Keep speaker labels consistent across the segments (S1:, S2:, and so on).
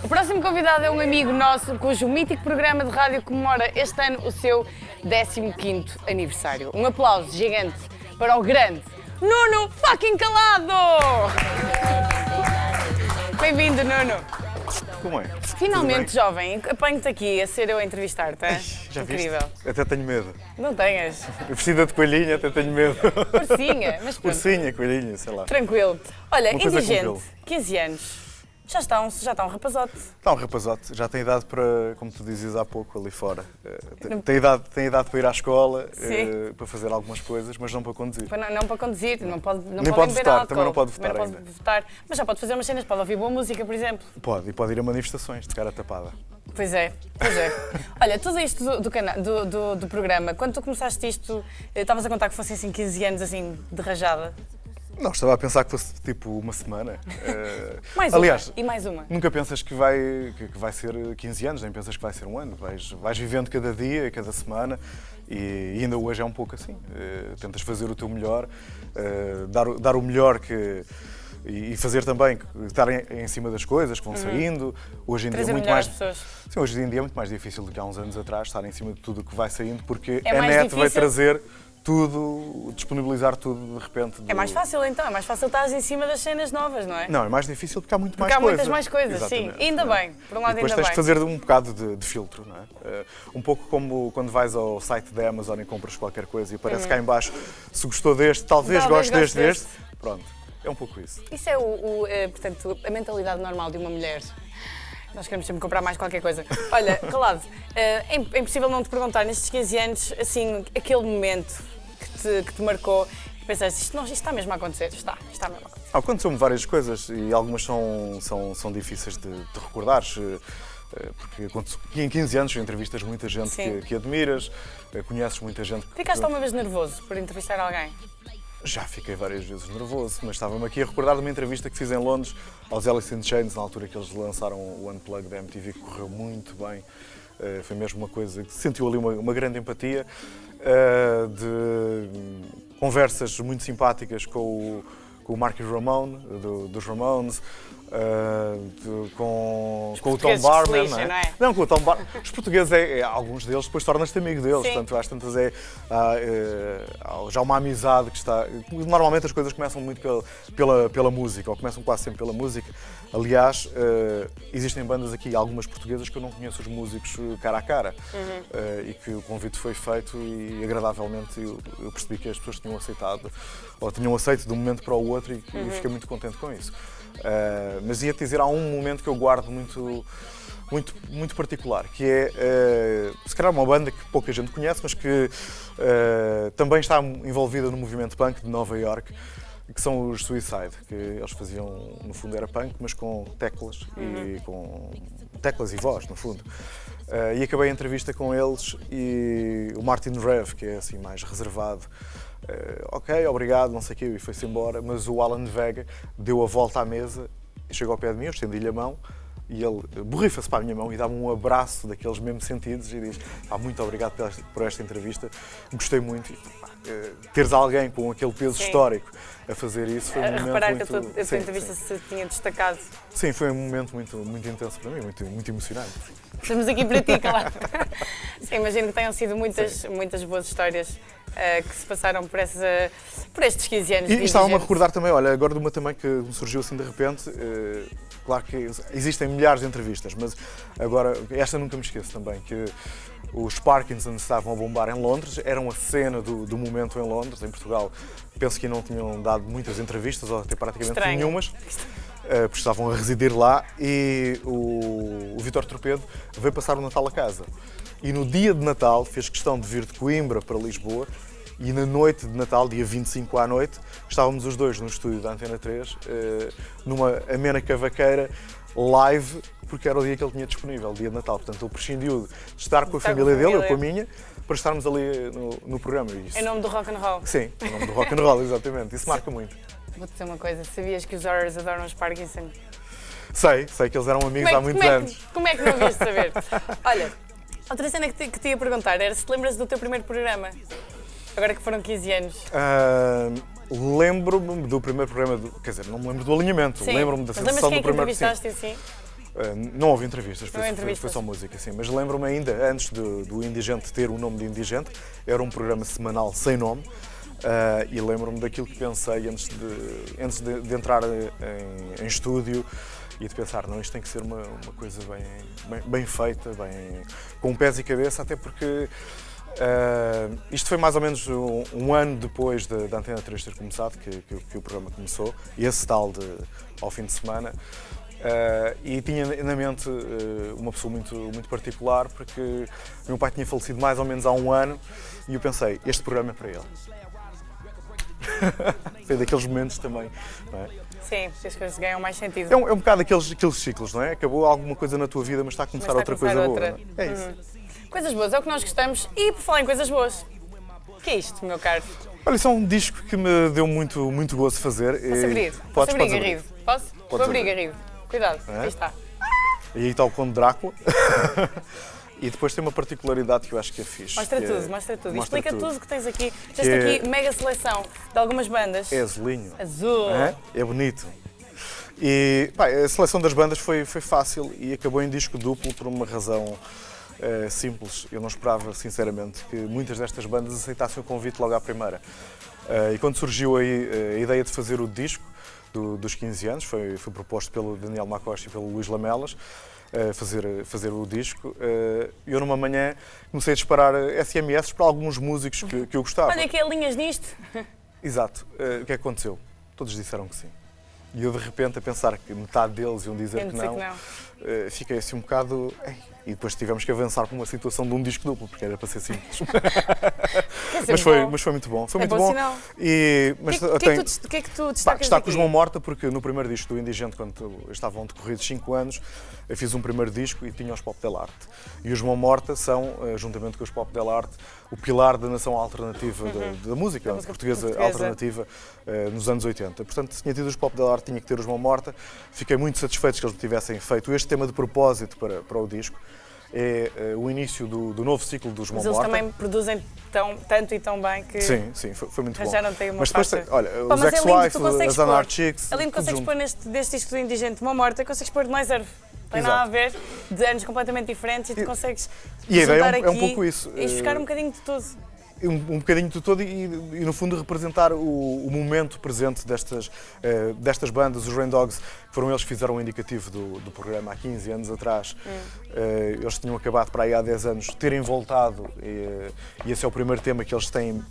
S1: O próximo convidado é um amigo nosso cujo mítico programa de rádio comemora este ano o seu 15º aniversário. Um aplauso gigante para o grande Nuno fucking Calado! Bem-vindo, Nuno.
S2: Como é?
S1: Finalmente, jovem, apanho-te aqui a ser eu a entrevistar-te.
S2: Já
S1: Incrível.
S2: Viste? Até tenho medo.
S1: Não tenhas.
S2: Vestida de coelhinha, até tenho medo.
S1: Ursinha, mas pronto.
S2: Ursinha, coelhinha, sei lá.
S1: Tranquilo. Olha,
S2: Uma coisa
S1: indigente,
S2: com
S1: 15 anos. Já está um rapazote.
S2: Está um rapazote, já tem idade para, como tu dizias há pouco, ali fora. Tem idade para ir à escola, para fazer algumas coisas, mas não para conduzir.
S1: Não para conduzir, não pode
S2: Nem pode
S1: beber
S2: votar,
S1: álcool,
S2: também não pode votar
S1: não
S2: ainda.
S1: pode votar. Mas já pode fazer umas cenas, pode ouvir boa música, por exemplo.
S2: Pode, e pode ir a manifestações de cara tapada.
S1: Pois é, pois é. Olha, tudo isto do programa, quando tu começaste isto, estavas a contar que fossem assim 15 anos assim de rajada?
S2: Não, estava a pensar que fosse tipo uma semana.
S1: Mais
S2: Aliás,
S1: uma, e mais uma.
S2: Nunca pensas que vai ser 15 anos, nem pensas que vai ser um ano. Vais vivendo cada dia, cada semana e ainda hoje é um pouco assim. Tentas fazer o teu melhor, dar o melhor e fazer também, estar em cima das coisas que vão saindo. Hoje em dia é muito mais. Sim, hoje em dia é muito mais difícil do que há uns anos atrás, estar em cima de tudo o que vai saindo, porque a net vai trazer tudo, disponibilizar tudo de repente.
S1: É mais fácil então, é mais fácil estar em cima das cenas novas, não é?
S2: Não, é mais difícil porque há muito mais
S1: coisas. Porque há
S2: coisa.
S1: muitas mais coisas, sim. Ainda bem, por um lado ainda bem.
S2: Depois tens de fazer um bocado de filtro, não é? Um pouco como quando vais ao site da Amazon e compras qualquer coisa e aparece cá em baixo, se gostou deste, talvez goste deste. Pronto, é um pouco isso.
S1: Isso é portanto, a mentalidade normal de uma mulher. Nós queremos sempre comprar mais qualquer coisa. Olha, Calado, é impossível não te perguntar, nestes 15 anos, assim, aquele momento que te marcou, e pensaste, isto está mesmo a acontecer? Está mesmo a acontecer.
S2: Aconteceu-me várias coisas e algumas são difíceis de recordares, porque em 15 anos entrevistas muita gente que admiras, conheces muita gente.
S1: Ficaste alguma vez nervoso por entrevistar alguém?
S2: Já fiquei várias vezes nervoso, mas estava-me aqui a recordar de uma entrevista que fiz em Londres aos Alice in Chains, na altura que eles lançaram o Unplugged da MTV, que correu muito bem. Foi mesmo uma coisa que sentiu ali uma grande empatia, de conversas muito simpáticas com o Marky Ramone, dos Ramones, com o Tom Barman, não é? Não, com o Tom Barman. Os portugueses, alguns deles, depois tornas-te amigo deles, portanto, às tantas já uma amizade que está. Normalmente as coisas começam muito pela música, ou começam quase sempre pela música. Aliás, existem bandas aqui, algumas portuguesas, que eu não conheço os músicos cara a cara, e que o convite foi feito e agradavelmente eu percebi que as pessoas tinham aceitado, ou tinham aceito de um momento para o outro, e fiquei muito contente com isso. Mas ia-te dizer, há um momento que eu guardo muito particular, que é, se calhar, uma banda que pouca gente conhece, mas que também está envolvida no movimento punk de Nova Iorque, que são os Suicide, que eles faziam, no fundo era punk, mas com teclas, e voz, no fundo. E acabei a entrevista com eles e o Martin Rev, que é assim mais reservado, ok, obrigado, não sei o quê, e foi-se embora, mas o Alan Vega deu a volta à mesa, chegou ao pé de mim, eu estendi-lhe a mão, e ele borrifa-se para a minha mão e dá-me um abraço daqueles mesmos sentidos e diz: muito obrigado por esta entrevista, gostei muito. Teres alguém com aquele peso histórico a fazer isso foi um momento
S1: reparar
S2: muito...
S1: que a tua entrevista se tinha destacado.
S2: Sim, foi um momento muito intenso para mim, muito emocionante.
S1: Estamos aqui para ti, claro. Sim, imagino que tenham sido muitas boas histórias que se passaram por estes 15 anos.
S2: E estava-me a recordar também, olha, agora de uma também que me surgiu assim de repente. Claro que existem milhares de entrevistas, mas agora, esta nunca me esqueço também, que os Parkinsons estavam a bombar em Londres, eram a cena do momento em Londres, em Portugal. Penso que não tinham dado muitas entrevistas, ou até praticamente nenhumas, porque estavam a residir lá, e o Vítor Torpedo veio passar o Natal a casa. E no dia de Natal fez questão de vir de Coimbra para Lisboa, e na noite de Natal, dia 25 à noite, estávamos os dois no estúdio da Antena 3, numa amena cavaqueira, live, porque era o dia que ele tinha disponível, o dia de Natal. Portanto, ele prescindiu de estar com a família dele, eu com a minha, para estarmos ali no programa.
S1: Em nome do rock and roll.
S2: Sim, em nome do rock and roll, exatamente. Isso marca muito.
S1: Vou-te dizer uma coisa, sabias que os Horrors adoram os Parkinson?
S2: Sei que eles eram amigos há muitos anos.
S1: Como é que não havias de saber? Olha, outra cena que te ia perguntar era se te lembras do teu primeiro programa, agora que foram 15 anos.
S2: Lembro-me do primeiro programa, quer dizer, não me lembro do alinhamento, lembro-me da sensação do primeiro.
S1: Sim. Entrevistaste assim?
S2: Não houve entrevistas, foi só música, sim. Mas lembro-me ainda, antes do Indigente ter o nome de Indigente, era um programa semanal sem nome. E lembro-me daquilo que pensei antes de entrar em estúdio e de pensar, não, isto tem que ser uma coisa bem feita, com pés e cabeça, até porque isto foi mais ou menos um ano depois da Antena 3 ter começado, que o programa começou, esse tal ao fim de semana. E tinha na mente uma pessoa muito particular, porque o meu pai tinha falecido mais ou menos há um ano e eu pensei, este programa é para ele. Foi daqueles momentos também, não é?
S1: Sim, as coisas ganham mais sentido.
S2: É um bocado aqueles ciclos, não é? Acabou alguma coisa na tua vida, mas está a começar outra coisa boa. Não é? É isso.
S1: Coisas boas é o que nós gostamos. E por falar em coisas boas, o que é isto, meu caro?
S2: Olha, isso é um disco que me deu muito gosto de fazer.
S1: Posso abrir? Posso abrir, Garrido? Posso? Vou abrir, Garrido. Cuidado, aqui está.
S2: E aí está o Conde Drácula. E depois tem uma particularidade que eu acho que é fixe.
S1: Mostra tudo. Explica tudo o que tens aqui. Tens aqui mega seleção de algumas bandas.
S2: É azulinho.
S1: Azul.
S2: É bonito. E a seleção das bandas foi fácil e acabou em disco duplo por uma razão simples. Eu não esperava, sinceramente, que muitas destas bandas aceitassem o convite logo à primeira. E quando surgiu aí a ideia de fazer o disco dos 15 anos, foi proposto pelo Daniel Macosta e pelo Luís Lamelas, fazer o disco. Eu numa manhã comecei a disparar SMS para alguns músicos que eu gostava.
S1: Olha que linhas nisto.
S2: Exato. O que é que aconteceu? Todos disseram que sim. E eu de repente a pensar que metade deles iam dizer que não, fiquei assim um bocado... E depois tivemos que avançar para uma situação de um disco duplo, porque era para ser simples. Mas foi muito bom. Foi muito bom.
S1: O que é que tu destacas
S2: destaco o João Morta, porque no primeiro disco do Indigente, quando estavam decorridos 5 anos, eu fiz um primeiro disco e tinha os Pop Del Arte. E os João Morta são, juntamente com os Pop Del Arte, o pilar da nação alternativa da música portuguesa alternativa nos anos 80. Portanto, se tinha tido os Pop Del Arte, tinha que ter os João Morta. Fiquei muito satisfeito que eles tivessem feito este tema de propósito para o disco. É o início do novo ciclo dos João Morta.
S1: Mas eles também produzem tanto e tão bem que...
S2: Sim, foi muito bom.
S1: Já não tem uma
S2: mas depois, olha, os Ex-Wife, as Anarchics...
S1: Além de consegues pôr deste disco do Indigente João Morta, consegues pôr de Noiserve. Tem nada a ver, de anos completamente diferentes, e tu consegues
S2: e a ideia é um pouco isso.
S1: E buscar um bocadinho de tudo.
S2: Um bocadinho de todo e no fundo representar o momento presente destas bandas, os Rain Dogs, que foram eles que fizeram o indicativo do programa há 15 anos atrás. Eles tinham acabado para aí há 10 anos terem voltado e esse é o primeiro tema que eles têm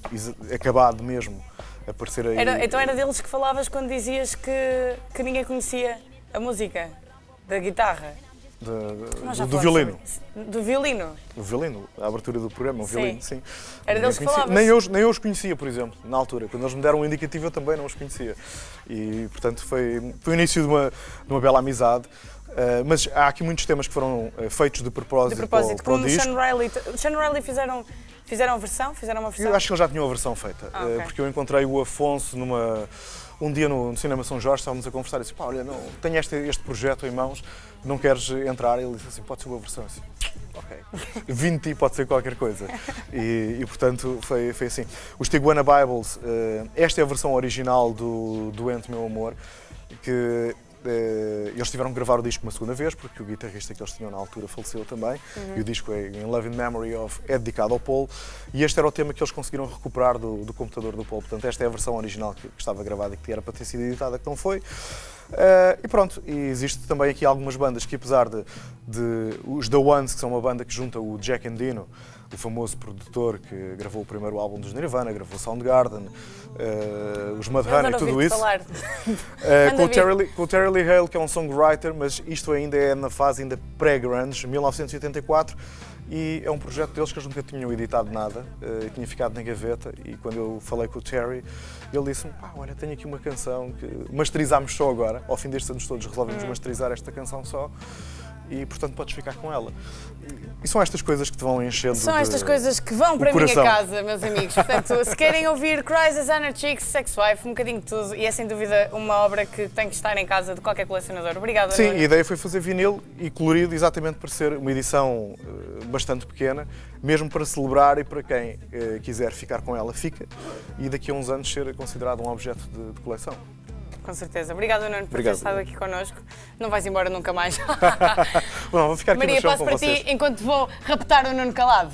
S2: acabado mesmo a aparecer aí.
S1: Então era deles que falavas quando dizias que ninguém conhecia a música da guitarra?
S2: Do violino.
S1: Do violino?
S2: O violino, a abertura do programa, o violino, sim.
S1: Era deles que falavas?
S2: Nem eu os conhecia, por exemplo, na altura. Quando eles me deram um indicativo, eu também não os conhecia. E, portanto, foi o início de uma bela amizade. Mas há aqui muitos temas que foram feitos de propósito para o disco.
S1: Como o Sean Riley fizeram uma versão?
S2: Eu acho que eles já tinham a versão feita.
S1: Okay.
S2: Porque eu encontrei o Afonso um dia no Cinema São Jorge, estávamos a conversar e disse, olha, não, tenho este projeto em mãos, não queres entrar? Ele disse assim, pode ser uma versão assim. Ok. Vim de ti, pode ser qualquer coisa. E portanto, foi assim. Os Tiguana Bibles, esta é a versão original do Doente Meu Amor, que eles tiveram que gravar o disco uma segunda vez, porque o guitarrista que eles tinham na altura faleceu também, e o disco é In Love and Memory of, é dedicado ao Paul, e este era o tema que eles conseguiram recuperar do computador do Paul. Portanto, esta é a versão original que estava gravada e que era para ter sido editada, que não foi. E pronto, e existe também aqui algumas bandas que, apesar de os The Ones, que são uma banda que junta o Jack Endino, o famoso produtor que gravou o primeiro álbum dos Nirvana, gravou Soundgarden, os Mudhoney e tudo isso. Com o Terry Lee Hale, que é um songwriter, mas isto ainda é na fase ainda pré-grunge, 1984, e é um projeto deles que eles nunca tinham editado nada, tinha ficado na gaveta, e quando eu falei com o Terry, ele disse-me, olha, tenho aqui uma canção que masterizámos só agora, ao fim destes anos todos resolvemos masterizar esta canção só, e portanto podes ficar com ela. E são estas coisas que te vão enchendo.
S1: São estas coisas que vão para a minha casa, meus amigos. Portanto, se querem ouvir Crisis, Anarchics, Sex-Wife, um bocadinho de tudo, e é sem dúvida uma obra que tem que estar em casa de qualquer colecionador. Obrigada.
S2: Sim, a ideia foi fazer vinil e colorido exatamente para ser uma edição bastante pequena, mesmo para celebrar, e para quem quiser ficar com ela, fica, e daqui a uns anos ser considerado um objeto de coleção.
S1: Com certeza. Obrigada, Nuno, por ter estado aqui connosco. Não vais embora nunca mais.
S2: Não, vou ficar aqui
S1: Maria,
S2: no chão
S1: passo
S2: com
S1: para
S2: vocês.
S1: ti enquanto vou raptar o Nuno Calado.